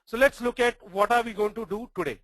So let's look at what are we going to do today.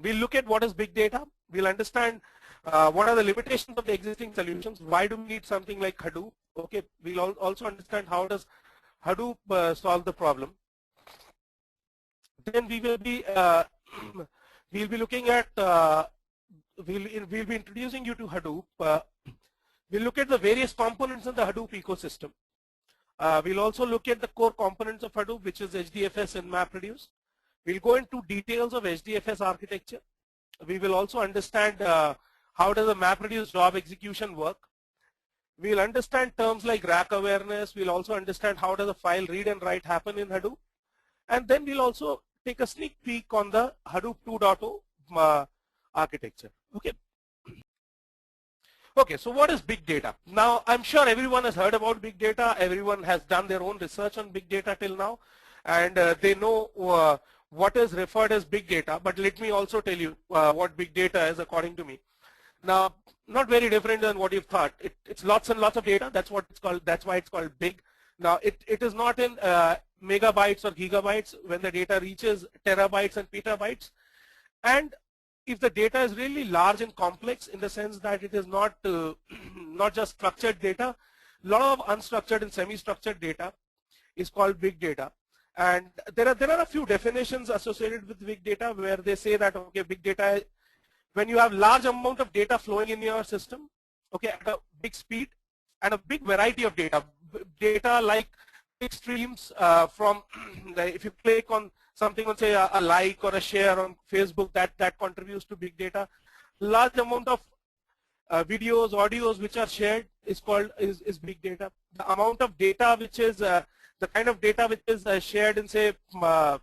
We'll look at what is big data. We'll understand what are the limitations of the existing solutions. Why do we need something like Hadoop? Okay, we'll also understand how does Hadoop solve the problem. Then we will be we'll be looking at we'll be introducing you to Hadoop. We'll look at the various components in the Hadoop ecosystem. We'll also look at the core components of Hadoop, which is HDFS and MapReduce. We'll go into details of HDFS architecture. We will also understand how does the MapReduce job execution work. We'll understand terms like rack awareness. We'll also understand how does a file read and write happen in Hadoop. And then we'll also take a sneak peek on the Hadoop 2.0 architecture. Okay. Okay, so what is big data? Now, I'm sure everyone has heard about big data. Everyone has done their own research on big data till now, and they know what is referred as big data. But let me also tell you what big data is according to me. Now, not very different than what you've thought. It's lots and lots of data. That's what it's called. That's why it's called big. Now, it is not in megabytes or gigabytes when the data reaches terabytes and petabytes. And if the data is really large and complex in the sense that it is not not just structured data, a lot of unstructured and semi-structured data is called big data. And there are a few definitions associated with big data where they say that, okay, big data, when you have large amount of data flowing in your system, okay, at a big speed and a big variety of data like big streams from, if you click on something on, say, a like or a share on Facebook, that contributes to big data. Large amount of videos, audios which are shared is called is big data. The amount of data which is the kind of data which is shared in, say, I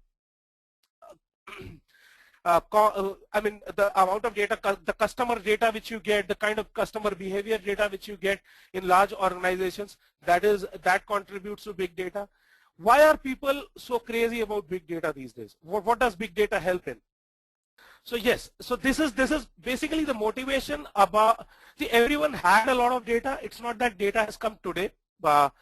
mean, the amount of data, the customer data which you get, the kind of customer behavior data which you get in large organizations, that contributes to big data. Why are people so crazy about big data these days? What does big data help in? So yes, so this is basically the motivation about, see, everyone had a lot of data. It's not that data has come today, but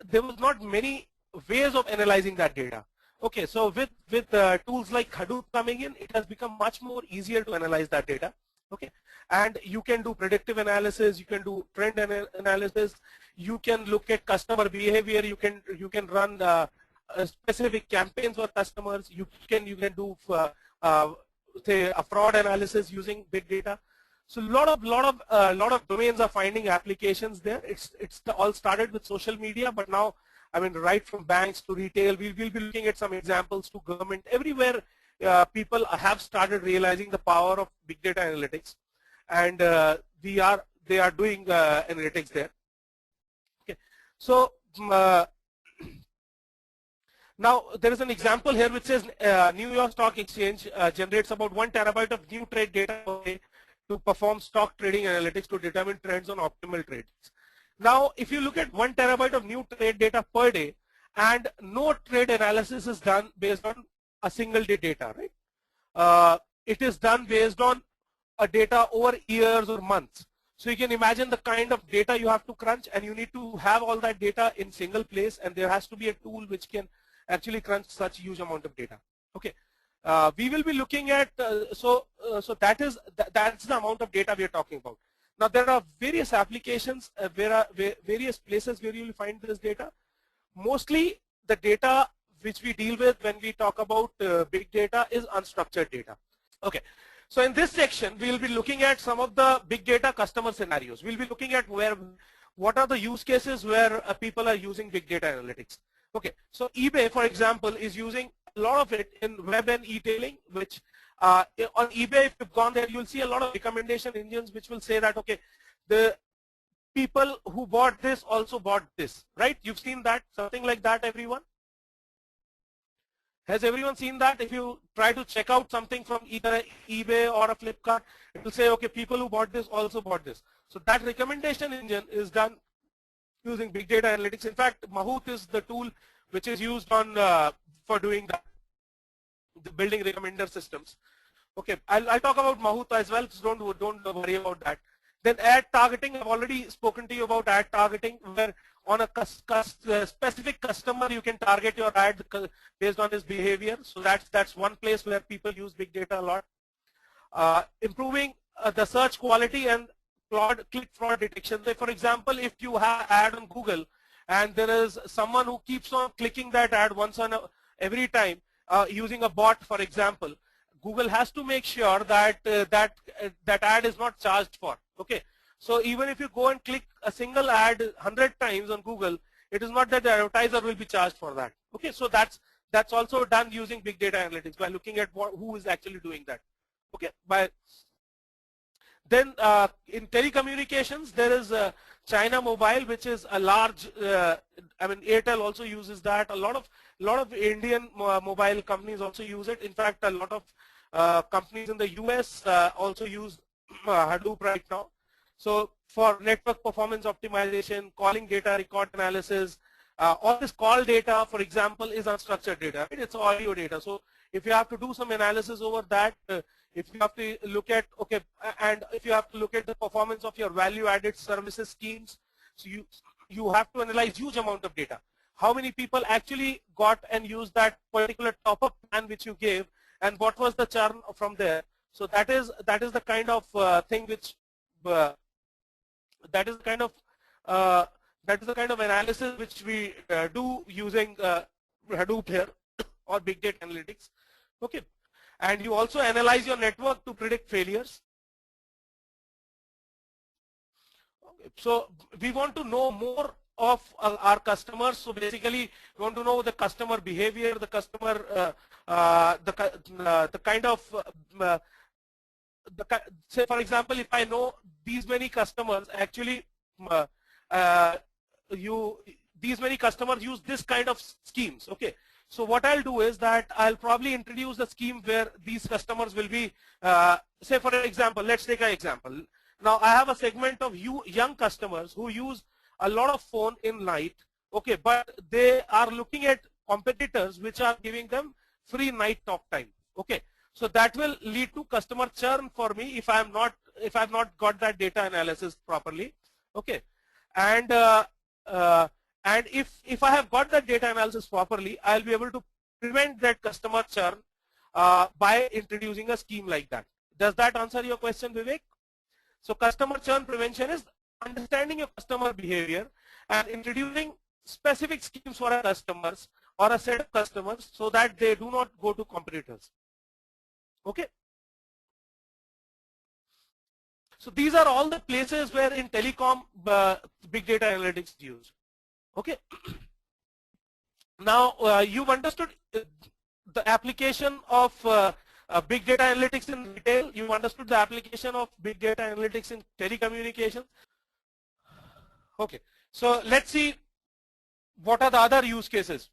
there was not many ways of analyzing that data. Okay, so with tools like Hadoop coming in, it has become much more easier to analyze that data. Okay, and you can do predictive analysis, you can do trend analysis, you can look at customer behavior, you can run specific campaigns for customers, you can do say a fraud analysis using big data. So lot of domains are finding applications there. It's all started with social media, but now, I mean, right from banks to retail, we'll be looking at some examples to government. Everywhere people have started realizing the power of big data analytics, and they are doing analytics there. Okay, so now there is an example here which says New York Stock Exchange generates about 1 terabyte of new trade data per day to perform stock trading analytics to determine trends on optimal trades. Now, if you look at 1 terabyte of new trade data per day, and no trade analysis is done based on a single day data, right? It is done based on a data over years or months. So you can imagine the kind of data you have to crunch, and you need to have all that data in single place, and there has to be a tool which can actually crunch such huge amount of data. Okay, we will be looking at so that's the amount of data we are talking about. Now there are various applications, various places where you will find this data. Mostly the data which we deal with when we talk about big data is unstructured data. Okay, so in this section we will be looking at some of the big data customer scenarios. We'll be looking at what are the use cases where people are using big data analytics. Okay, so eBay, for example, is using a lot of it in web and e-tailing, which on eBay, if you've gone there, you'll see a lot of recommendation engines which will say that, okay, the people who bought this also bought this, right? You've seen that, something like that, everyone? Has everyone seen that? If you try to check out something from either eBay or a Flipkart, it will say, okay, people who bought this also bought this. So that recommendation engine is done using big data analytics. In fact, Mahout is the tool which is used on for doing that, the building recommender systems. Okay, I'll talk about Mahout as well, so don't worry about that. Then ad targeting, I've already spoken to you about ad targeting, where on a specific customer you can target your ad based on his behavior. So that's one place where people use big data a lot. Improving the search quality and click fraud detection. So for example, if you have ad on Google and there is someone who keeps on clicking that ad every time using a bot, for example, Google has to make sure that that ad is not charged for. Okay, so even if you go and click a single ad 100 times on Google, it is not that the advertiser will be charged for that. Okay, so that's also done using big data analytics by looking at who is actually doing that. Okay, then in telecommunications there is China Mobile, which is a large. I mean, Airtel also uses that. A lot of Indian mobile companies also use it. In fact, a lot of companies in the US also use Hadoop right now. So for network performance optimization, calling data record analysis, all this call data, for example, is unstructured data. Right? It's audio data. So if you have to do some analysis over that, if you have to look at, okay, and if you have to look at the performance of your value-added services schemes, so you have to analyze huge amount of data. How many people actually got and used that particular top-up plan which you gave, and what was the churn from there? So that is the kind of thing which that is the kind of analysis which we do using Hadoop here or big data analytics. Okay. And you also analyze your network to predict failures. Okay. So we want to know more of our customers. So basically, we want to know the customer behavior, the customer, the kind of, say for example, if I know these many customers actually, these many customers use this kind of schemes. Okay. So what I'll do is that I'll probably introduce a scheme where these customers will be, say for example, let's take an example. Now I have a segment of young customers who use a lot of phone in night, okay, but they are looking at competitors which are giving them free night talk time, okay. So that will lead to customer churn for me if I've not got that data analysis properly, okay. And if I have got that data analysis properly, I'll be able to prevent that customer churn by introducing a scheme like that. Does that answer your question, Vivek? So customer churn prevention is understanding your customer behavior and introducing specific schemes for our customers or a set of customers so that they do not go to competitors. Okay. So these are all the places where in telecom big data analytics is used. Okay. Now you've understood the application of big data analytics in retail. You've understood the application of big data analytics in telecommunications. Okay. So let's see what are the other use cases.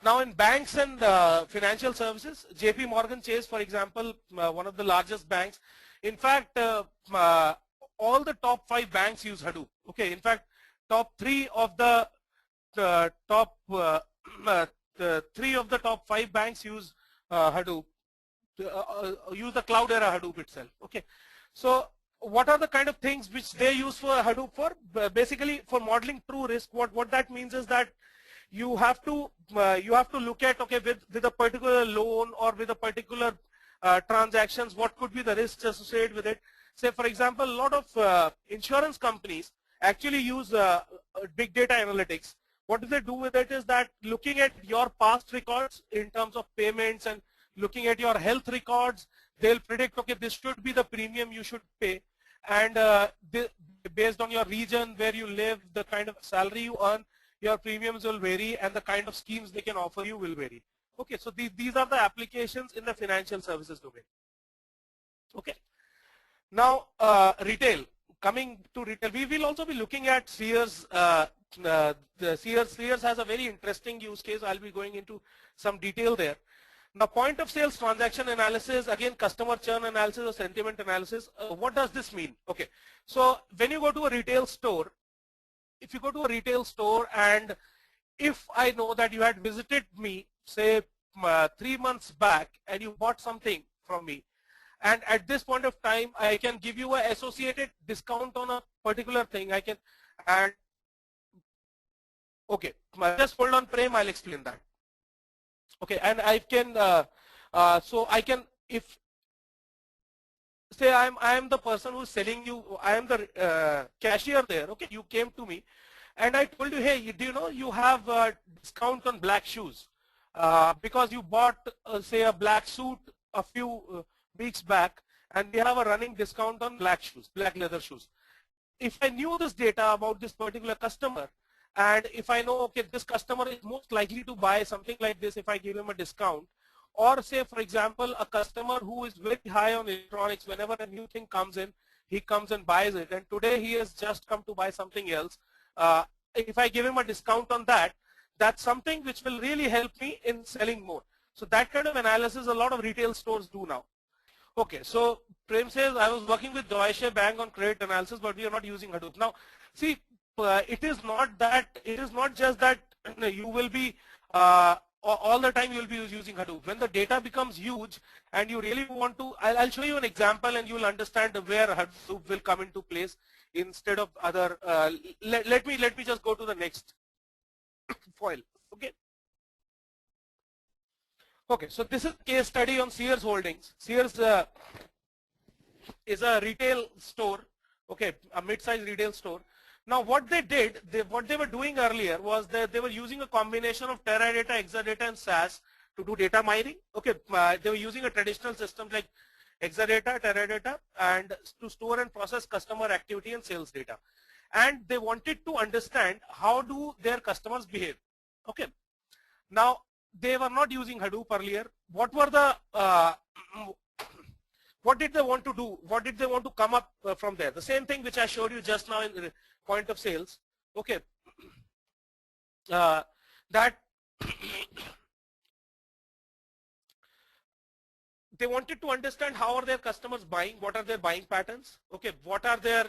Now in banks and financial services, JP Morgan Chase, for example, one of the largest banks. In fact, all the top 5 banks use Hadoop. Okay. In fact, top 3 of the top 5 banks use Hadoop, use the Cloudera Hadoop itself. Okay, so what are the kind of things which they use for Hadoop for? Basically, for modeling true risk. What that means is that you have to look at, okay, with a particular loan or with a particular transactions, what could be the risks associated with it. Say for example, a lot of insurance companies actually use big data analytics. What do they do with it is that looking at your past records in terms of payments and looking at your health records, they'll predict, okay, this should be the premium you should pay, and based on your region where you live, the kind of salary you earn, your premiums will vary and the kind of schemes they can offer you will vary. Okay, so these are the applications in the financial services domain. Okay, now retail. Coming to retail, we will also be looking at Sears. Sears has a very interesting use case. I'll be going into some detail there. Now, point of sales transaction analysis, again, customer churn analysis or sentiment analysis. What does this mean? Okay, so when you go to a retail store, if you go to a retail store and if I know that you had visited me, say 3 months back, and you bought something from me, and at this point of time, I can give you an associated discount on a particular thing. I can, and okay, just hold on, Prem, I'll explain that. Okay, and I can, so I can, if, say I am the person who's selling you, I am the cashier there, okay, you came to me, and I told you, hey, do you know you have a discount on black shoes, because you bought, say, a black suit a few weeks back, and we have a running discount on black shoes, black leather shoes. If I knew this data about this particular customer, and if I know, okay, this customer is most likely to buy something like this if I give him a discount, or say, for example, a customer who is very high on electronics, whenever a new thing comes in, he comes and buys it, and today he has just come to buy something else. If I give him a discount on that, that's something which will really help me in selling more. So that kind of analysis a lot of retail stores do now. Okay, so Prem says, I was working with Deutsche Bank on credit analysis, but we are not using Hadoop. Now, see, it is not just that you will be, all the time you will be using Hadoop. When the data becomes huge and you really want to, I'll show you an example and you will understand where Hadoop will come into place instead of other, let me just go to the next foil, okay. Okay, so this is a case study on Sears Holdings. Sears is a retail store, okay, a mid-sized retail store. Now what they did, what they were doing earlier was that they were using a combination of Teradata, Exadata and SAS to do data mining. Okay, they were using a traditional system like Exadata, Teradata, and to store and process customer activity and sales data. And they wanted to understand how do their customers behave. Okay, now they were not using Hadoop earlier. What were the what did they want to do? What did they want to come up from there? The same thing which I showed you just now in the point of sales. Okay, that they wanted to understand how are their customers buying, what are their buying patterns. Okay, what are their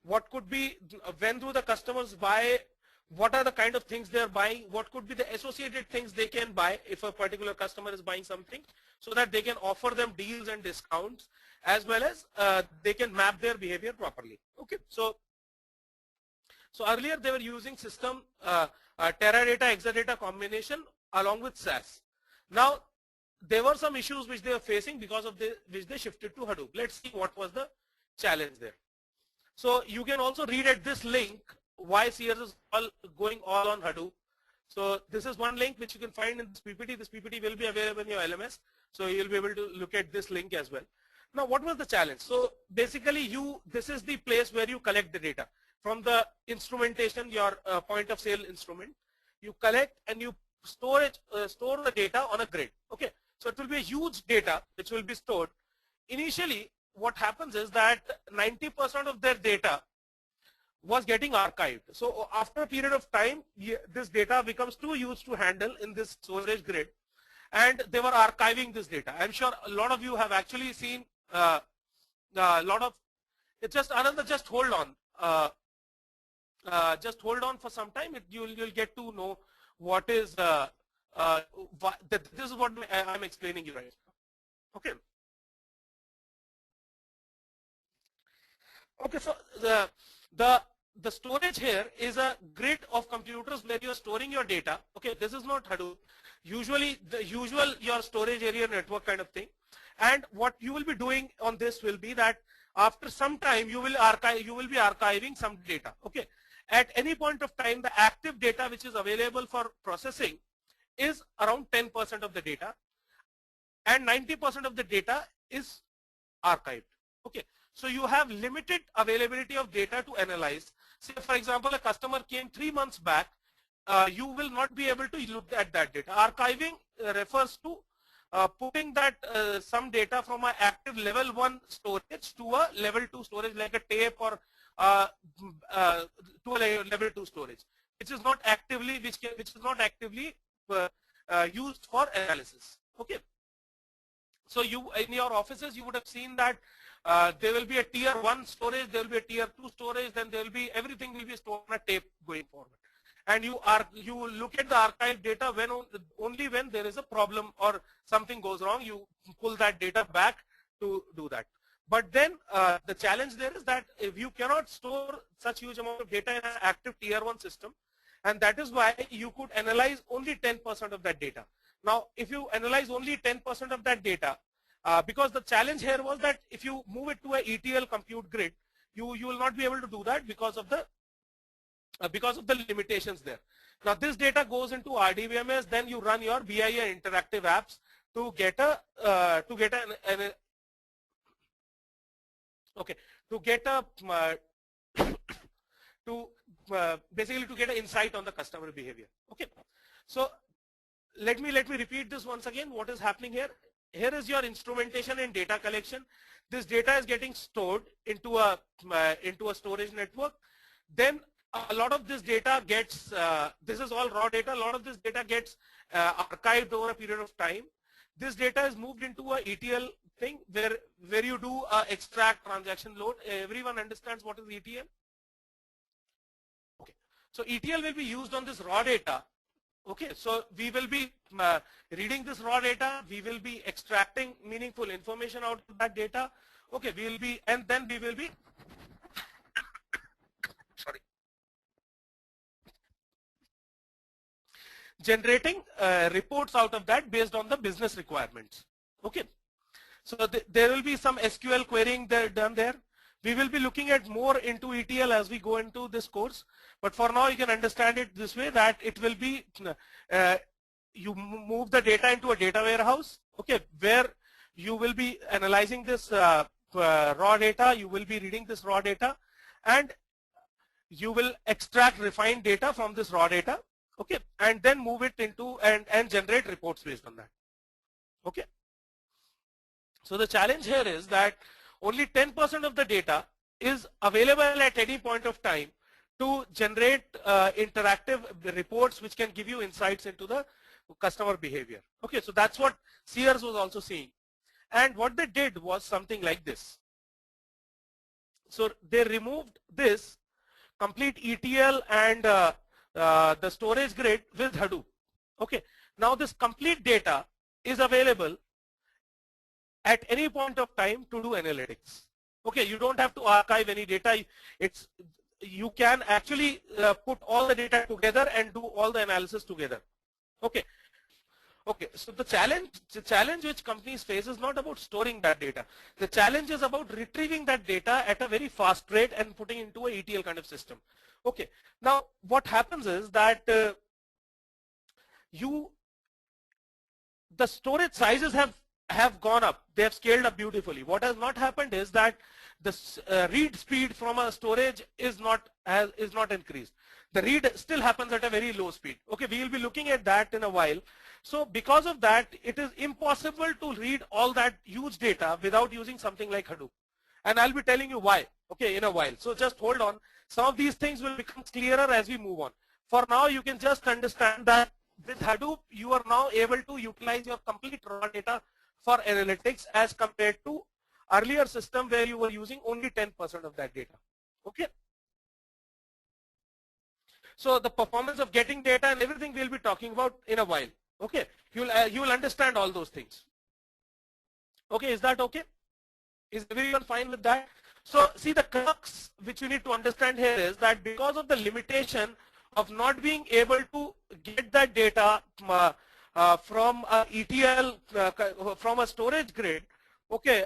what could be, when do the customers buy, what are the kind of things they're buying, what could be the associated things they can buy if a particular customer is buying something, so that they can offer them deals and discounts, as well as they can map their behavior properly. Okay, so earlier they were using system Teradata, Exadata combination along with SAS. Now there were some issues which they were facing, because of which they shifted to Hadoop. Let's see what was the challenge there. So you can also read at this link why Sears is going all on Hadoop. So this is one link which you can find in this PPT. This PPT will be available in your LMS, so you'll be able to look at this link as well. Now what was the challenge? So basically this is the place where you collect the data from the instrumentation, your point of sale instrument. You collect and you store the data on a grid. Okay, so it will be a huge data which will be stored. Initially what happens is that 90% of their data was getting archived. So after a period of time, this data becomes too huge to handle in this storage grid, and they were archiving this data. I'm sure a lot of you have actually seen a lot of, it's just another, just hold on. Just hold on for some time, you'll get to know what is, this is what I'm explaining you right now. Okay. Okay, so the storage here is a grid of computers where you're storing your data. Okay, this is not Hadoop. Usually the usual your storage area network kind of thing. And what you will be doing on this will be that after some time you will be archiving some data. Okay, at any point of time the active data which is available for processing is around 10% of the data, and 90% of the data is archived. Okay, so you have limited availability of data to analyze. Say for example a customer came 3 months back, you will not be able to look at that data. Archiving refers to putting that some data from an active level 1 storage to a level 2 storage, like a tape, or to a level 2 storage, which is not actively used for analysis. Okay, so you in your offices you would have seen that there will be a tier 1 storage, there will be a tier 2 storage, then there will be, everything will be stored on a tape going forward. and you look at the archive data when only when there is a problem or something goes wrong, you pull that data back to do that. But then the challenge there is that if you cannot store such huge amount of data in an active tier 1 system, and that is why you could analyze only 10% of that data. Now, if you analyze only 10% of that data, because the challenge here was that if you move it to a ETL compute grid, you will not be able to do that because of the limitations there. Now, this data goes into RDBMS, then you run your BIA interactive apps to get basically to get an insight on the customer behavior. Okay, so let me repeat this once again. What is happening here? Here is your instrumentation and data collection. This data is getting stored into a storage network. Then a lot of this data gets this is all raw data. A lot of this data gets archived over a period of time. This data is moved into a ETL thing where you do extract, transaction, load. Everyone understands what is ETL? Okay, so ETL will be used on this raw data. Okay, so we will be reading this raw data, we will be extracting meaningful information out of that data. Okay, and then we will be generating reports out of that based on the business requirements. Okay, so there will be some SQL querying done there. We will be looking at more into ETL as we go into this course, but for now you can understand it this way, that it will be you move the data into a data warehouse, okay, where you will be analyzing this raw data, you will be reading this raw data, and you will extract refined data from this raw data, okay, and then move it into and generate reports based on that. Okay, so the challenge here is that only 10% of the data is available at any point of time to generate interactive reports which can give you insights into the customer behavior. Okay, so that's what Sears was also seeing. And what they did was something like this. So they removed this complete ETL and the storage grid with Hadoop. Okay, now this complete data is available at any point of time to do analytics. Okay, you don't have to archive any data. You can actually put all the data together and do all the analysis together. Okay. Okay, so the challenge which companies face is not about storing that data. The challenge is about retrieving that data at a very fast rate and putting it into a ETL kind of system. Okay, now what happens is that the storage sizes have gone up. They have scaled up beautifully. What has not happened is that the read speed from a storage is not increased. The read still happens at a very low speed. Okay, we will be looking at that in a while. So because of that, it is impossible to read all that huge data without using something like Hadoop. And I'll be telling you why, okay, in a while. So just hold on. Some of these things will become clearer as we move on. For now, you can just understand that with Hadoop, you are now able to utilize your complete raw data for analytics as compared to earlier system where you were using only 10% of that data. Okay. So the performance of getting data and everything we'll be talking about in a while. Okay, you will understand all those things. Okay, is that okay? Is everyone fine with that? So see, the crux which you need to understand here is that because of the limitation of not being able to get that data from a ETL, from a storage grid, okay,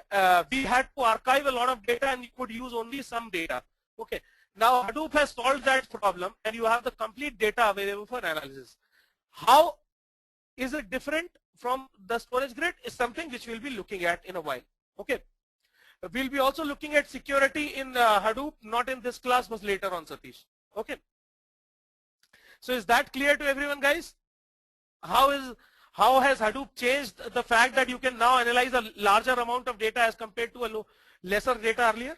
we had to archive a lot of data and you could use only some data. Okay, now Hadoop has solved that problem and you have the complete data available for analysis. How is it different from the storage grid is something which we'll be looking at in a while. Okay, we'll be also looking at security in Hadoop, not in this class, but later on, Satish. Okay, so is that clear to everyone, guys? How has Hadoop changed the fact that you can now analyze a larger amount of data as compared to a lesser data earlier?